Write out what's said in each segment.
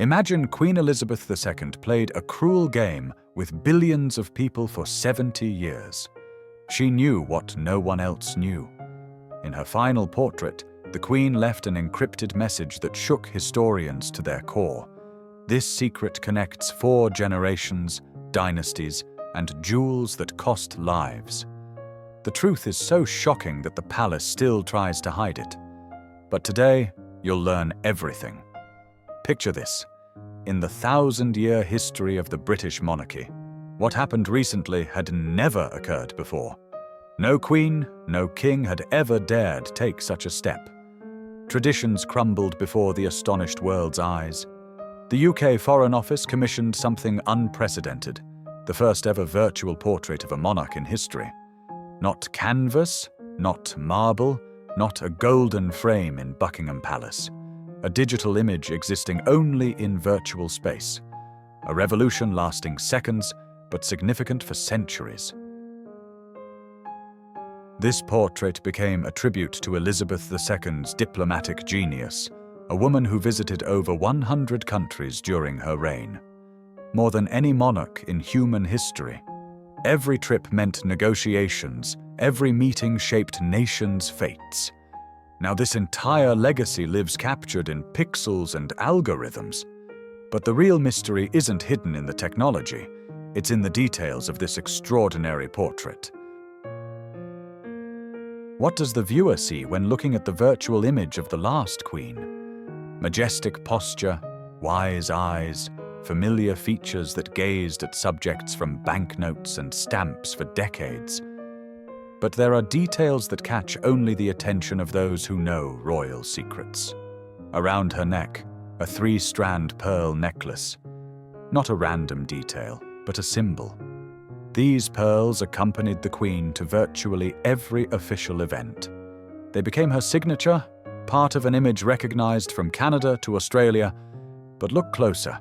Imagine Queen Elizabeth II played a cruel game with billions of people for 70 years. She knew what no one else knew. In her final portrait, the Queen left an encrypted message that shook historians to their core. This secret connects 4 generations, dynasties, and jewels that cost lives. The truth is so shocking that the palace still tries to hide it. But today, you'll learn everything. Picture this. In the 1,000-year history of the British monarchy, what happened recently had never occurred before. No queen, no king had ever dared take such a step. Traditions crumbled before the astonished world's eyes. The UK Foreign Office commissioned something unprecedented, the first ever virtual portrait of a monarch in history. Not canvas, not marble, not a golden frame in Buckingham Palace. A digital image existing only in virtual space. A revolution lasting seconds, but significant for centuries. This portrait became a tribute to Elizabeth II's diplomatic genius, a woman who visited over 100 countries during her reign. More than any monarch in human history. Every trip meant negotiations, every meeting shaped nations' fates. Now this entire legacy lives captured in pixels and algorithms. But the real mystery isn't hidden in the technology, it's in the details of this extraordinary portrait. What does the viewer see when looking at the virtual image of the last queen? Majestic posture, wise eyes, familiar features that gazed at subjects from banknotes and stamps for decades. But there are details that catch only the attention of those who know royal secrets. Around her neck, a 3-strand pearl necklace. Not a random detail, but a symbol. These pearls accompanied the Queen to virtually every official event. They became her signature, part of an image recognized from Canada to Australia. But look closer.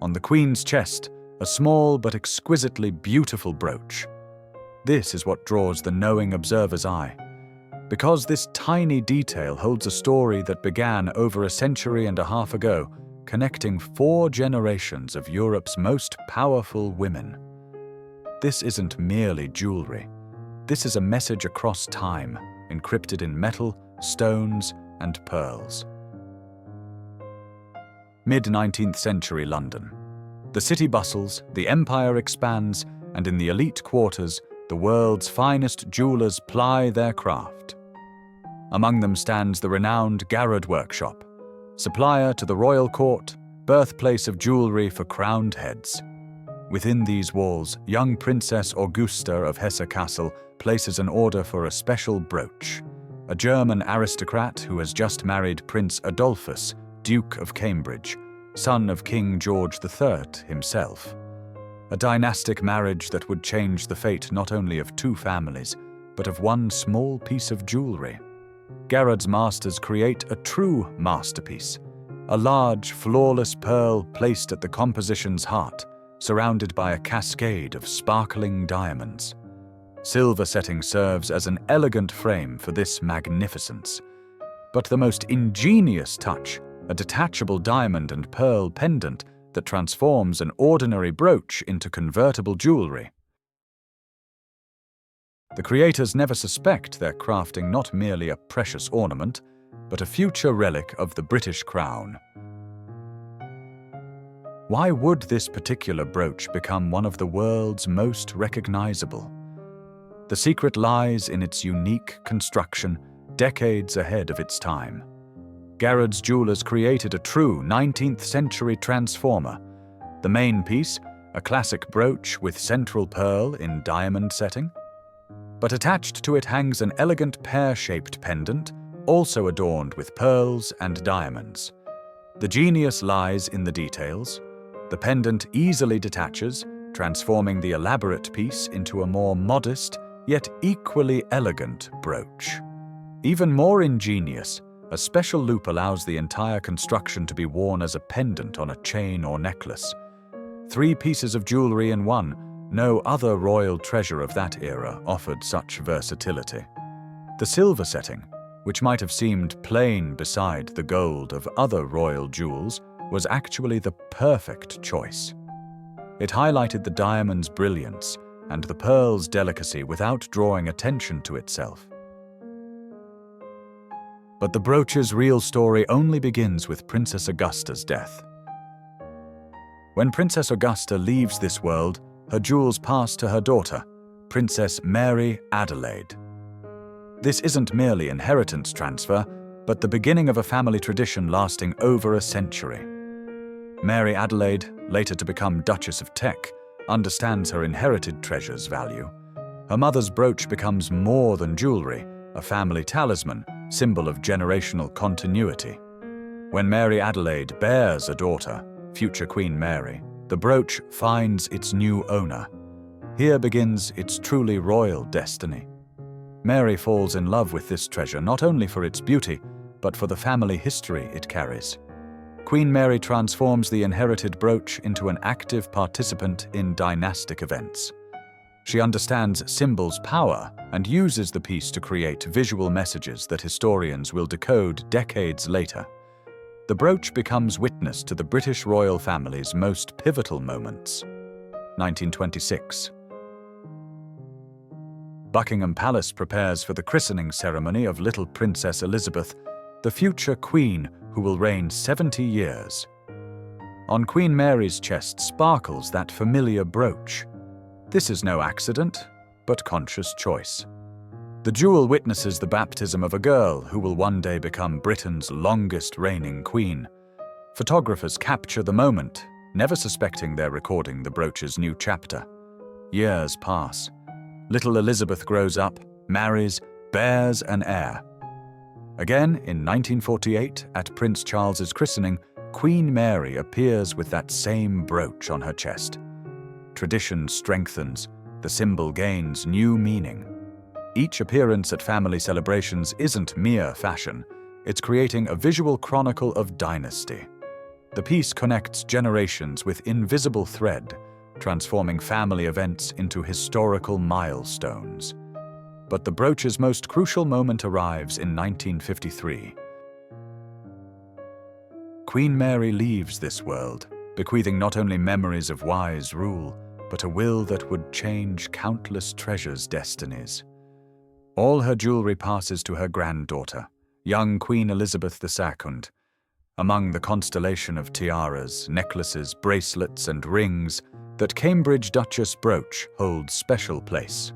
On the Queen's chest, a small but exquisitely beautiful brooch. This is what draws the knowing observer's eye. Because this tiny detail holds a story that began over a century and a half ago, connecting 4 generations of Europe's most powerful women. This isn't merely jewelry. This is a message across time, encrypted in metal, stones, and pearls. Mid-19th century London. The city bustles, the empire expands, and in the elite quarters, the world's finest jewelers ply their craft. Among them stands the renowned Garrod Workshop, supplier to the royal court, birthplace of jewelry for crowned heads. Within these walls, young Princess Augusta of Hesse-Kassel places an order for a special brooch. A German aristocrat who has just married Prince Adolphus, Duke of Cambridge, son of King George III himself. A dynastic marriage that would change the fate not only of 2 families, but of one small piece of jewelry. Garrod's masters create a true masterpiece, a large, flawless pearl placed at the composition's heart, surrounded by a cascade of sparkling diamonds. Silver setting serves as an elegant frame for this magnificence. But the most ingenious touch, a detachable diamond and pearl pendant that transforms an ordinary brooch into convertible jewelry. The creators never suspect they're crafting not merely a precious ornament, but a future relic of the British crown. Why would this particular brooch become one of the world's most recognizable? The secret lies in its unique construction, decades ahead of its time. Garrod's jewelers created a true 19th century transformer. The main piece, a classic brooch with central pearl in diamond setting. But attached to it hangs an elegant pear-shaped pendant, also adorned with pearls and diamonds. The genius lies in the details. The pendant easily detaches, transforming the elaborate piece into a more modest, yet equally elegant brooch. Even more ingenious, a special loop allows the entire construction to be worn as a pendant on a chain or necklace. 3 pieces of jewelry in one, no other royal treasure of that era offered such versatility. The silver setting, which might have seemed plain beside the gold of other royal jewels, was actually the perfect choice. It highlighted the diamond's brilliance and the pearl's delicacy without drawing attention to itself. But the brooch's real story only begins with Princess Augusta's death. When Princess Augusta leaves this world, her jewels pass to her daughter, Princess Mary Adelaide. This isn't merely inheritance transfer, but the beginning of a family tradition lasting over a century. Mary Adelaide, later to become Duchess of Teck, understands her inherited treasure's value. Her mother's brooch becomes more than jewelry, a family talisman, symbol of generational continuity. When Mary Adelaide bears a daughter, future Queen Mary, the brooch finds its new owner. Here begins its truly royal destiny. Mary falls in love with this treasure not only for its beauty, but for the family history it carries. Queen Mary transforms the inherited brooch into an active participant in dynastic events. She understands symbols' power and uses the piece to create visual messages that historians will decode decades later. The brooch becomes witness to the British royal family's most pivotal moments. 1926. Buckingham Palace prepares for the christening ceremony of little Princess Elizabeth, the future queen who will reign 70 years. On Queen Mary's chest sparkles that familiar brooch. This is no accident, but conscious choice. The jewel witnesses the baptism of a girl who will one day become Britain's longest reigning queen. Photographers capture the moment, never suspecting they're recording the brooch's new chapter. Years pass. Little Elizabeth grows up, marries, bears an heir. Again, in 1948, at Prince Charles's christening, Queen Mary appears with that same brooch on her chest. Tradition strengthens, the symbol gains new meaning. Each appearance at family celebrations isn't mere fashion, it's creating a visual chronicle of dynasty. The piece connects generations with invisible thread, transforming family events into historical milestones. But the brooch's most crucial moment arrives in 1953. Queen Mary leaves this world, bequeathing not only memories of wise rule, but a will that would change countless treasures' destinies. All her jewelry passes to her granddaughter, young Queen Elizabeth II. Among the constellation of tiaras, necklaces, bracelets, and rings, that Cambridge Duchess brooch holds special place.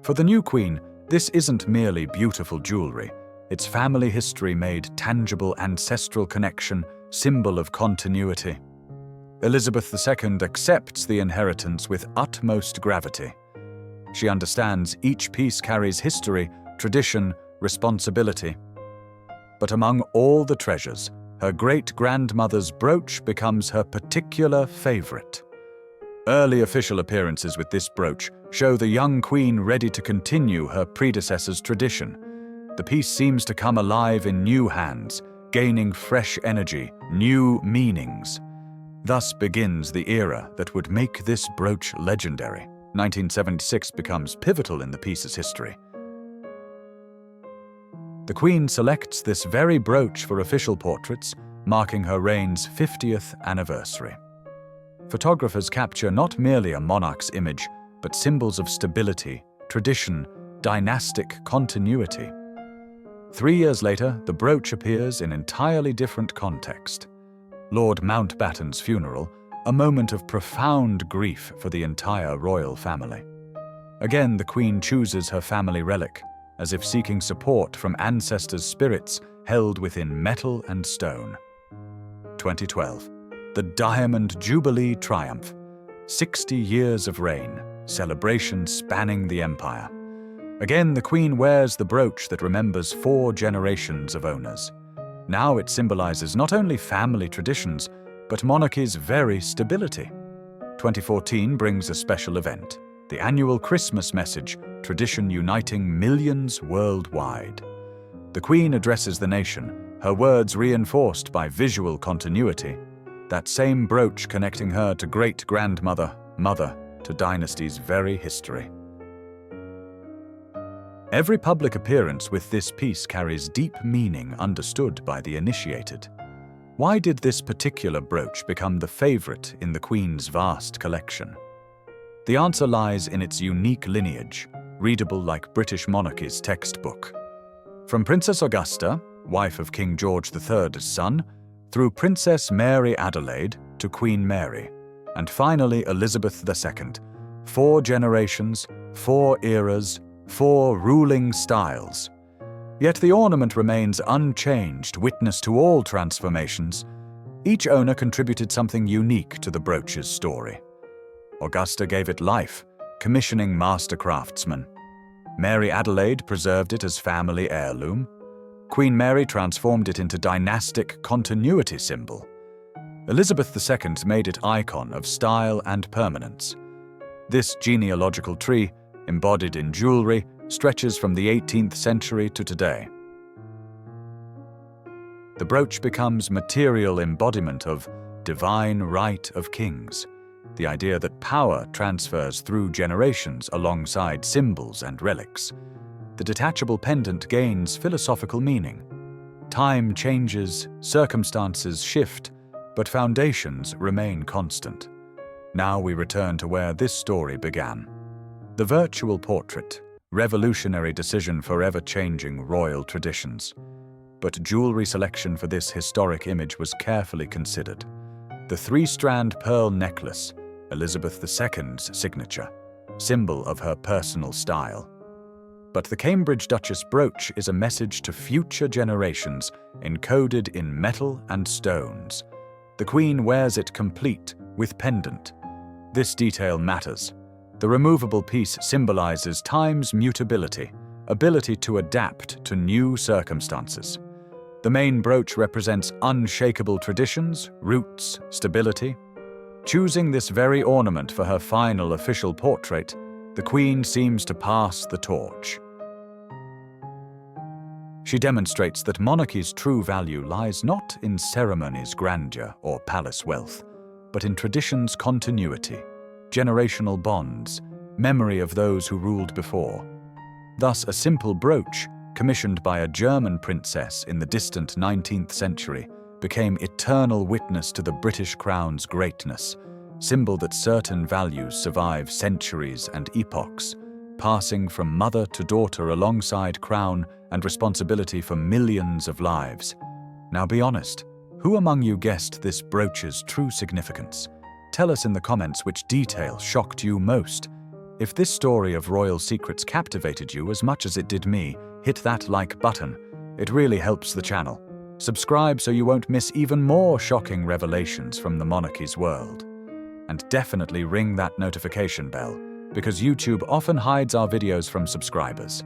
For the new queen, this isn't merely beautiful jewelry, it's family history made tangible, ancestral connection, symbol of continuity. Elizabeth II accepts the inheritance with utmost gravity. She understands each piece carries history, tradition, responsibility. But among all the treasures, her great-grandmother's brooch becomes her particular favorite. Early official appearances with this brooch show the young queen ready to continue her predecessor's tradition. The piece seems to come alive in new hands, gaining fresh energy, new meanings. Thus begins the era that would make this brooch legendary. 1976 becomes pivotal in the piece's history. The Queen selects this very brooch for official portraits, marking her reign's 50th anniversary. Photographers capture not merely a monarch's image, but symbols of stability, tradition, dynastic continuity. 3 years later, the brooch appears in entirely different context. Lord Mountbatten's funeral, a moment of profound grief for the entire royal family. Again, the Queen chooses her family relic, as if seeking support from ancestors' spirits held within metal and stone. 2012. The Diamond Jubilee Triumph. 60 years of reign, celebrations spanning the empire. Again, the Queen wears the brooch that remembers 4 generations of owners. Now it symbolizes not only family traditions, but monarchy's very stability. 2014 brings a special event, the annual Christmas message, tradition uniting millions worldwide. The Queen addresses the nation, her words reinforced by visual continuity, that same brooch connecting her to great-grandmother, mother, to dynasty's very history. Every public appearance with this piece carries deep meaning understood by the initiated. Why did this particular brooch become the favorite in the Queen's vast collection? The answer lies in its unique lineage, readable like British monarchy's textbook. From Princess Augusta, wife of King George III's son, through Princess Mary Adelaide to Queen Mary, and finally Elizabeth II, 4 generations, 4 eras, 4 ruling styles. Yet the ornament remains unchanged, witness to all transformations. Each owner contributed something unique to the brooch's story. Augusta gave it life, commissioning master craftsmen. Mary Adelaide preserved it as family heirloom. Queen Mary transformed it into dynastic continuity symbol. Elizabeth II made it icon of style and permanence. This genealogical tree, embodied in jewelry, stretches from the 18th century to today. The brooch becomes material embodiment of divine right of kings, the idea that power transfers through generations alongside symbols and relics. The detachable pendant gains philosophical meaning. Time changes, circumstances shift, but foundations remain constant. Now we return to where this story began. The virtual portrait, revolutionary decision forever changing royal traditions. But jewelry selection for this historic image was carefully considered. The 3-strand pearl necklace, Elizabeth II's signature, symbol of her personal style. But the Cambridge Duchess brooch is a message to future generations, encoded in metal and stones. The Queen wears it complete, with pendant. This detail matters. The removable piece symbolizes time's mutability, ability to adapt to new circumstances. The main brooch represents unshakable traditions, roots, stability. Choosing this very ornament for her final official portrait, the Queen seems to pass the torch. She demonstrates that monarchy's true value lies not in ceremony's grandeur or palace wealth, but in tradition's continuity, generational bonds, memory of those who ruled before. Thus, a simple brooch, commissioned by a German princess in the distant 19th century, became eternal witness to the British crown's greatness, symbol that certain values survive centuries and epochs, passing from mother to daughter alongside crown and responsibility for millions of lives. Now be honest, who among you guessed this brooch's true significance? Tell us in the comments which detail shocked you most. If this story of royal secrets captivated you as much as it did me, hit that like button. It really helps the channel. Subscribe so you won't miss even more shocking revelations from the monarchy's world. And definitely ring that notification bell, because YouTube often hides our videos from subscribers.